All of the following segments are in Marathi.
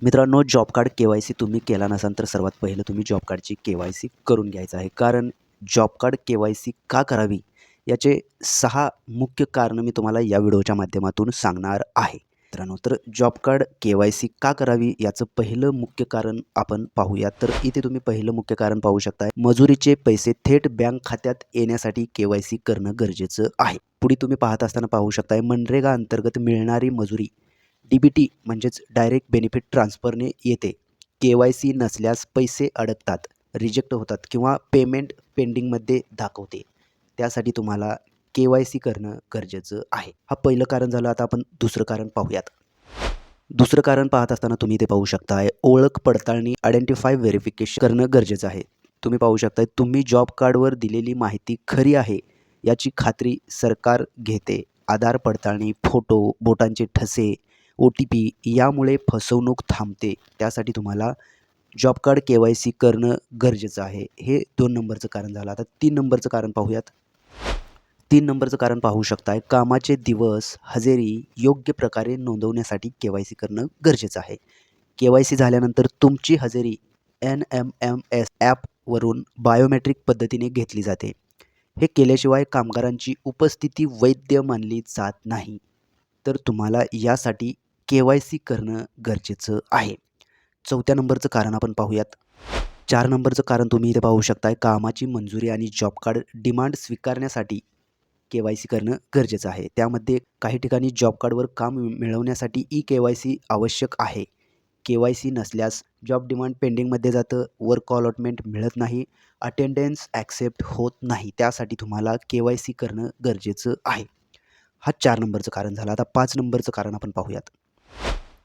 मित्रांनो, जॉब कार्ड के-वाय-सी तुम्ही केला नसाल तर सर्वात पहिलं तुम्ही जॉब कार्डची के-वाय-सी करून घ्यायचं आहे. कारण जॉब कार्ड के-वाय-सी का करावी याचे 6 मुख्य कारणं मी तुम्हाला या व्हिडिओच्या माध्यमातून सांगणार आहे. मित्रांनो, तर जॉब कार्ड के-वाय-सी का करावी याचं पहिलं मुख्य कारण आपण पाहूया. तर इथे तुम्ही पहिलं मुख्य कारण पाहू शकता. मजुरीचे पैसे थेट बँक खात्यात येण्यासाठी के-वाय-सी करणं गरजेचं आहे. पुढे तुम्ही पाहत असताना पाहू शकता मनरेगा अंतर्गत मिळणारी मजुरी डी-बी-टी म्हणजेच डायरेक्ट बेनिफिट ट्रान्सफरने येते. के-वाय-सी नसल्यास पैसे अडकतात, रिजेक्ट होतात किंवा पेमेंट पेंडिंगमध्ये दाखवते. त्यासाठी तुम्हाला के-वाय-सी करणं गरजेचं आहे. हा पहिलं कारण झालं. आता आपण दुसरं कारण पाहूयात. दुसरं कारण पाहत असताना तुम्ही इथे पाहू शकताय ओळख पडताळणी आयडेंटिफाय व्हेरिफिकेशन करणं गरजेचं आहे. तुम्ही पाहू शकताय तुम्ही जॉब कार्डवर दिलेली माहिती खरी आहे याची खात्री सरकार घेते. आधार पडताळणी, फोटो, बोटांचे ठसे, ओ-टी-पी यामुळे फसवणूक थांबते. त्यासाठी तुम्हाला जॉब कार्ड के-वाय-सी करणं गरजेचं आहे. हे 2 नंबरचं कारण झालं. आता 3 नंबरचं कारण पाहूयात. 3 नंबरचं कारण पाहू शकताय कामाचे दिवस, हजेरी योग्य प्रकारे नोंदवण्यासाठी के-वाय-सी करणं गरजेचं आहे. के-वाय-सी झाल्यानंतर तुमची हजेरी NMMS ॲपवरून बायोमेट्रिक पद्धतीने घेतली जाते. हे केल्याशिवाय कामगारांची उपस्थिती वैध मानली जात नाही. तर तुम्हाला यासाठी के-वाय-सी करणं गरजेचं आहे. 4थ्या नंबरचं कारण आपण पाहूयात. 4 नंबरचं कारण तुम्ही इथे पाहू शकताय कामाची मंजुरी आणि जॉब कार्ड डिमांड स्वीकारण्यासाठी के-वाय-सी करणं गरजेचं आहे. त्यामध्ये काही ठिकाणी जॉब कार्डवर काम मिळवण्यासाठी के-वाय-सी आवश्यक आहे. के-वाय-सी नसल्यास जॉब डिमांड पेंडिंगमध्ये जातं, वर्क अलॉटमेंट मिळत नाही, अटेंडन्स ॲक्सेप्ट होत नाही. त्यासाठी तुम्हाला के-वाय-सी करणं गरजेचं आहे. हा 4 नंबरचं कारण झालं. आता 5 नंबरचं कारण आपण पाहूयात.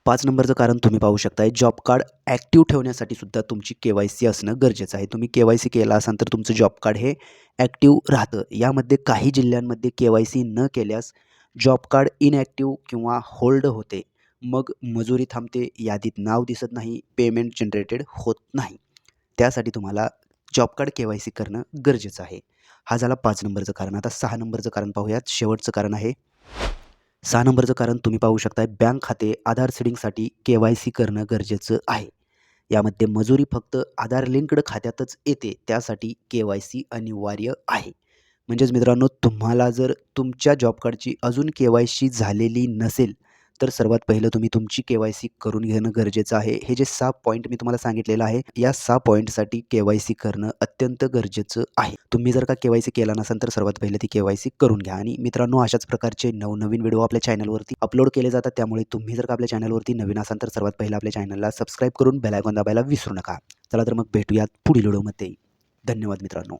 5 नंबरचं कारण तुम्ही पाहू शकताय जॉब कार्ड ॲक्टिव्ह ठेवण्यासाठी सुद्धा तुमची के-वाय-सी असणं गरजेचं आहे. तुम्ही के-वाय-सी केला असाल तर तुमचं जॉब कार्ड हे ॲक्टिव्ह राहतं. यामध्ये काही जिल्ह्यांमध्ये के-वाय-सी न केल्यास जॉब कार्ड इनॲक्टिव्ह किंवा होल्ड होते. मग मजुरी थांबते, यादीत नाव दिसत नाही, पेमेंट जनरेटेड होत नाही. त्यासाठी तुम्हाला जॉब कार्ड के-वाय-सी करणं गरजेचं आहे. हा झाला 5 नंबरचं कारण. आता 6 नंबरचं कारण पाहूयात. शेवटचं कारण आहे 6 नंबरचं कारण तुम्ही पाहू शकताय बँक खाते आधार सीडिंगसाठी के-वाय-सी करणं गरजेचं आहे. यामध्ये मजुरी फक्त आधार लिंक्ड खात्यातच येते. त्यासाठी के-वाय-सी अनिवार्य आहे. म्हणजेच मित्रांनो, तुम्हाला जर तुमच्या जॉब कार्डची अजून के-वाय-सी झालेली नसेल तर सर्वात पहिलं तुम्ही तुमची के-वाय-सी करून घेणं गरजेचं आहे. हे जे 6 पॉईंट मी तुम्हाला सांगितलेलं आहे, या 6 पॉईंटसाठी के-वाय-सी करणं अत्यंत गरजेचं आहे. तुम्ही जर का के-वाय-सी केला नसेल तर सर्वात पहिलं ती के-वाय-सी करून घ्या. आणि मित्रांनो, अशाच प्रकारचे नवनवीन व्हिडिओ आपल्या चॅनलवरती अपलोड केले जातात. त्यामुळे तुम्ही जर का आपल्या चॅनलवरती नवीन असाल तर सर्वात पहिलं आपल्या चॅनलला सबस्क्राईब करून बेल आयकॉन दाबायला विसरू नका. चला तर मग भेटूयात पुढील व्हिडिओमध्ये. धन्यवाद मित्रांनो.